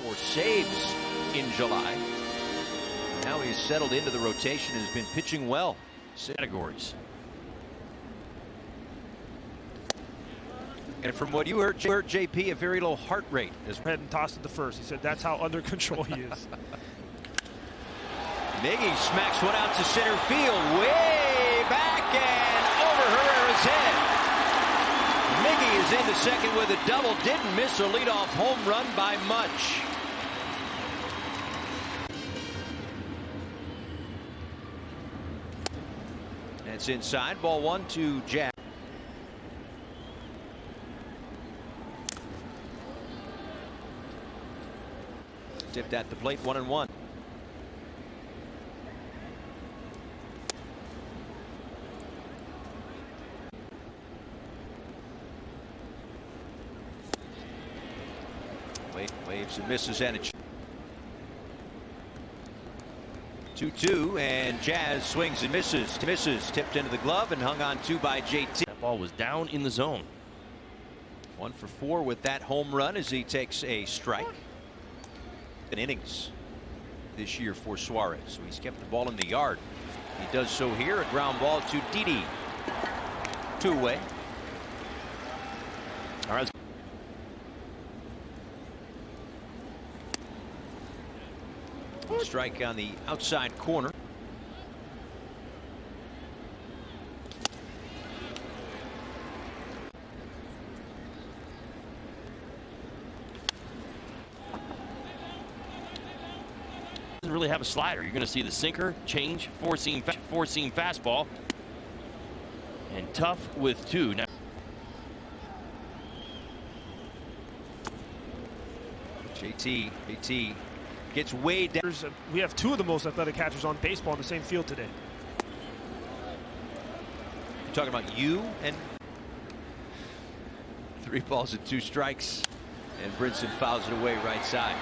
4 saves in July. Now he's settled into the rotation and has been pitching well. Categories. And from what you heard, JP, a very low heart rate. Head and tossed it to first. He said that's how under control he is. Miggy smacks one out to center field, way back and over Herrera's head. Miggy is into second with a double. Didn't miss a leadoff home run by much. It's inside. Ball 1 to Jazz. Tipped at the plate, 1-1. Waves and misses and a 2-2, and Jazz swings and misses. Tipped into the glove and hung on to by JT. That ball was down in the zone. 1 for 4 with that home run as he takes a strike. Innings this year for Suárez, so he's kept the ball in the yard. He does so here. A ground ball to Didi. 2 away. All right. Strike on the outside corner. Doesn't really have a slider. You're going to see the sinker, change, four-seam fastball, and tough with 2. Now, JT gets way down. We have 2 of the most athletic catchers on baseball in the same field today. You're talking about you and 3 balls and 2 strikes, and Brinson fouls it away right side.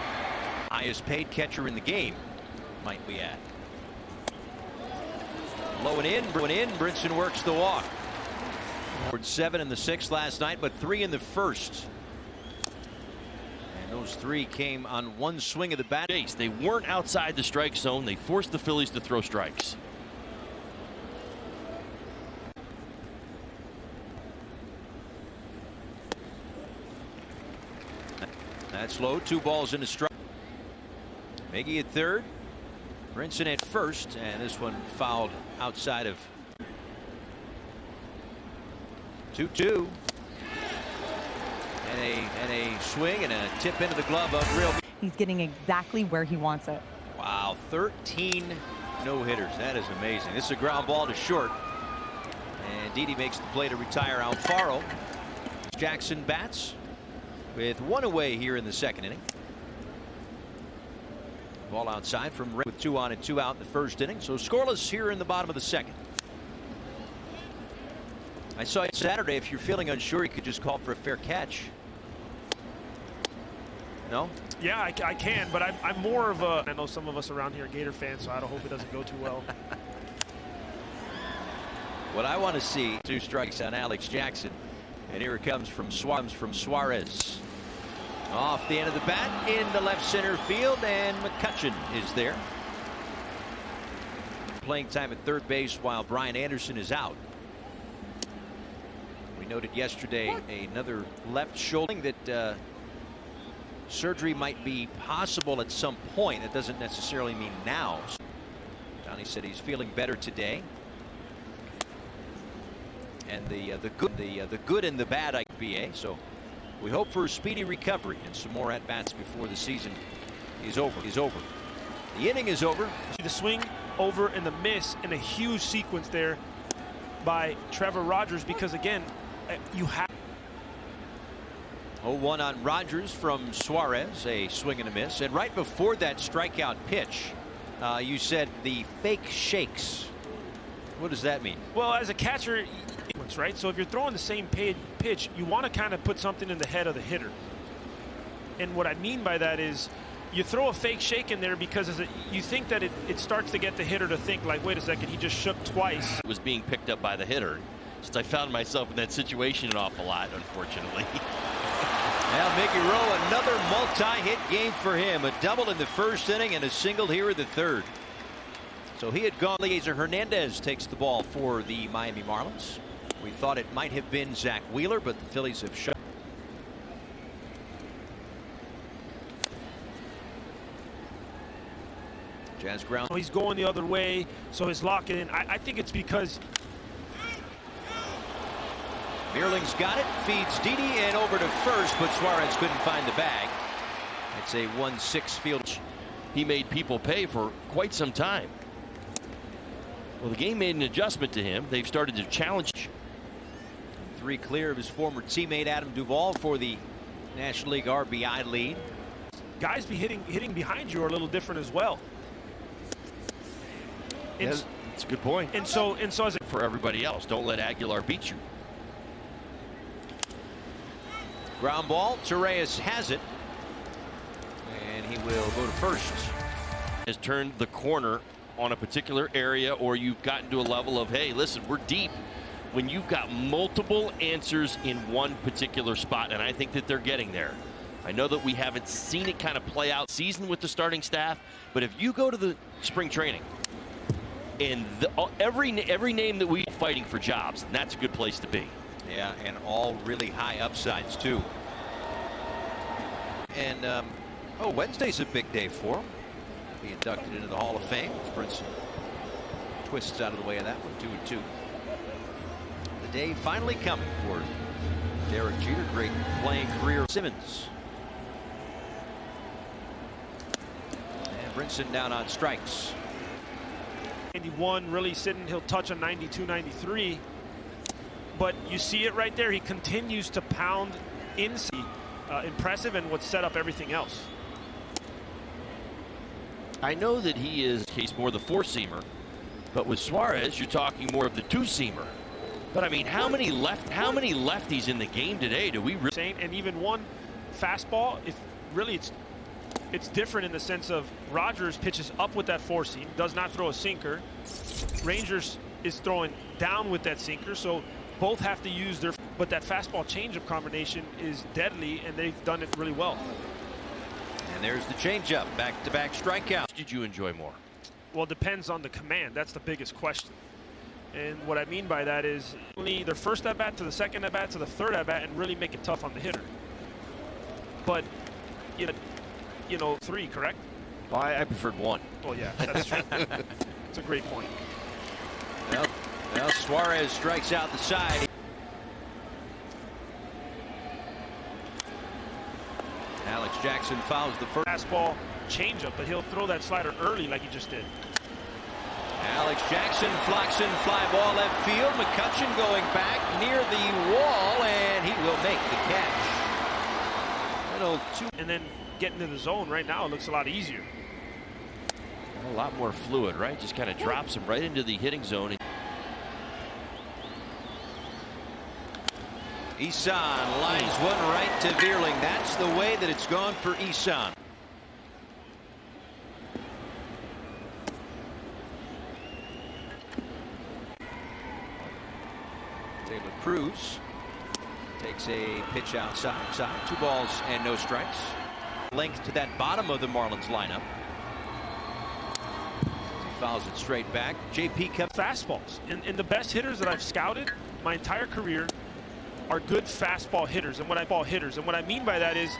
Highest paid catcher in the game, might we add. Low and in. Brinson works the walk. 7 in the 6th last night, but 3 in the 1st. Those 3 came on 1 swing of the bat. They weren't outside the strike zone. They forced the Phillies to throw strikes. That's low. 2 balls in a strike. Miggy at third. Brinson at first, and this one fouled outside of 2-2. And a swing and a tip into the glove of Real. He's getting exactly where he wants it. Wow, 13 no-hitters. That is amazing. This is a ground ball to short. And Didi makes the play to retire Alfaro. Jackson bats with 1 away here in the 2nd inning. Ball outside from Ray with 2 on and 2 out in the 1st inning. So scoreless here in the bottom of the 2nd. I saw it Saturday. If you're feeling unsure, you could just call for a fair catch. No? Yeah, I can, but I'm more of a. I know some of us around here are Gator fans, so I don't hope it doesn't go too well. What I want to see, 2 strikes on Alex Jackson, and here it comes from Suárez. Off the end of the bat into left center field, and McCutchen is there. Playing time at third base while Brian Anderson is out. We noted yesterday another left shoulder that surgery might be possible at some point. That doesn't necessarily mean now. Johnny said he's feeling better today. And the good and the bad IPA. So we hope for a speedy recovery and some more at bats before the season is over. The inning is over. The swing over and the miss in a huge sequence there by Trevor Rogers, because again, you have 0-1 on Rogers from Suárez, a swing and a miss. And right before that strikeout pitch, you said the fake shakes. What does that mean? Well, as a catcher, right? So if you're throwing the same pitch, you want to kind of put something in the head of the hitter. And what I mean by that is you throw a fake shake in there because you think that it starts to get the hitter to think like, wait a second, he just shook twice. It was being picked up by the hitter. Since I found myself in that situation an awful lot, unfortunately. Now Mickey Rowe, another multi-hit game for him. A double in the first inning and a single here in the third. So he had gone. Eliezer Hernandez takes the ball for the Miami Marlins. We thought it might have been Zach Wheeler, but the Phillies have shut. Jazz ground. He's going the other way, so he's locking in. I think it's because Bierling's got it, feeds Didi and over to first, but Suárez couldn't find the bag. It's a 1-6 field. He made people pay for quite some time. Well, the game made an adjustment to him. They've started to challenge. 3 clear of his former teammate Adam Duvall for the National League RBI lead. guys be hitting behind you are a little different as well. That's a good point. And so as a, for everybody else, don't let Aguilar beat you. Ground ball, Torreyes has it, and he will go to first. Has turned the corner on a particular area, or you've gotten to a level of, hey, listen, we're deep. When you've got multiple answers in one particular spot, and I think that they're getting there. I know that we haven't seen it kind of play out season with the starting staff, but if you go to the spring training and every name that we're fighting for jobs, that's a good place to be. Yeah, and all really high upsides too. And Wednesday's a big day for him. Be inducted into the Hall of Fame. Brinson twists out of the way of that one. 2-2. The day finally coming for Derek Jeter. Great playing career. Simmons. And Brinson down on strikes. 91 really sitting. He'll touch on 92, 93. But you see it right there. He continues to pound inside. Impressive, and what set up everything else. I know that he is more the four-seamer, but with Suárez, you're talking more of the two-seamer. But I mean, how many lefties in the game today do we really? And even one fastball, if really it's different in the sense of Rogers pitches up with that four-seam, does not throw a sinker. Rangers is throwing down with that sinker, so both have to use their. But that fastball changeup combination is deadly, and they've done it really well. And there's the changeup, back-to-back strikeout. Did you enjoy more? Well, it depends on the command. That's the biggest question. And what I mean by that is only their first at bat to the second at bat to the third at bat, and really make it tough on the hitter. But you know, 3, correct? Well, I preferred 1. Well, yeah, that's true. It's a great point. Well, Suárez strikes out the side. Alex Jackson fouls the first. Fastball changeup, but he'll throw that slider early like he just did. Alex Jackson flocks in, fly ball left field. McCutchen going back near the wall, and he will make the catch. And then getting to the zone right now, it looks a lot easier. A lot more fluid, right? Just kind of drops him right into the hitting zone. Isan lines one right to Bierling. That's the way that it's gone for Isan. Taylor Cruz takes a pitch outside. 2 balls and no strikes. Length to that bottom of the Marlins lineup. He fouls it straight back. JP kept fastballs. And the best hitters that I've scouted my entire career are good fastball hitters. And what I mean by that is,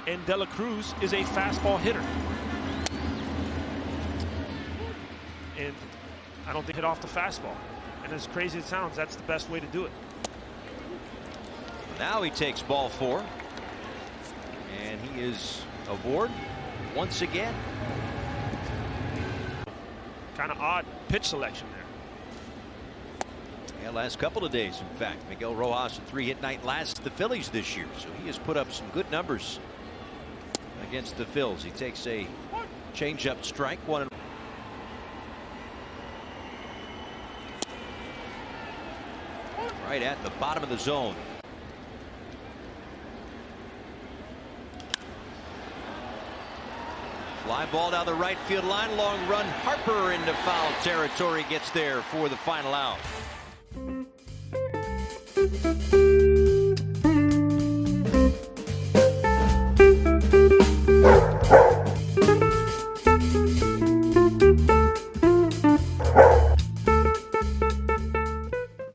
and De La Cruz is a fastball hitter. And I don't think hit off the fastball. And as crazy as it sounds, that's the best way to do it. Now he takes ball 4. And he is aboard once again. Kind of odd pitch selection there. Yeah, last couple of days, in fact. Miguel Rojas, a 3-hit night last the Phillies this year. So he has put up some good numbers against the Phils. He takes a changeup strike. Right at the bottom of the zone. Fly ball down the right field line. Long run. Harper into foul territory. Gets there for the final out.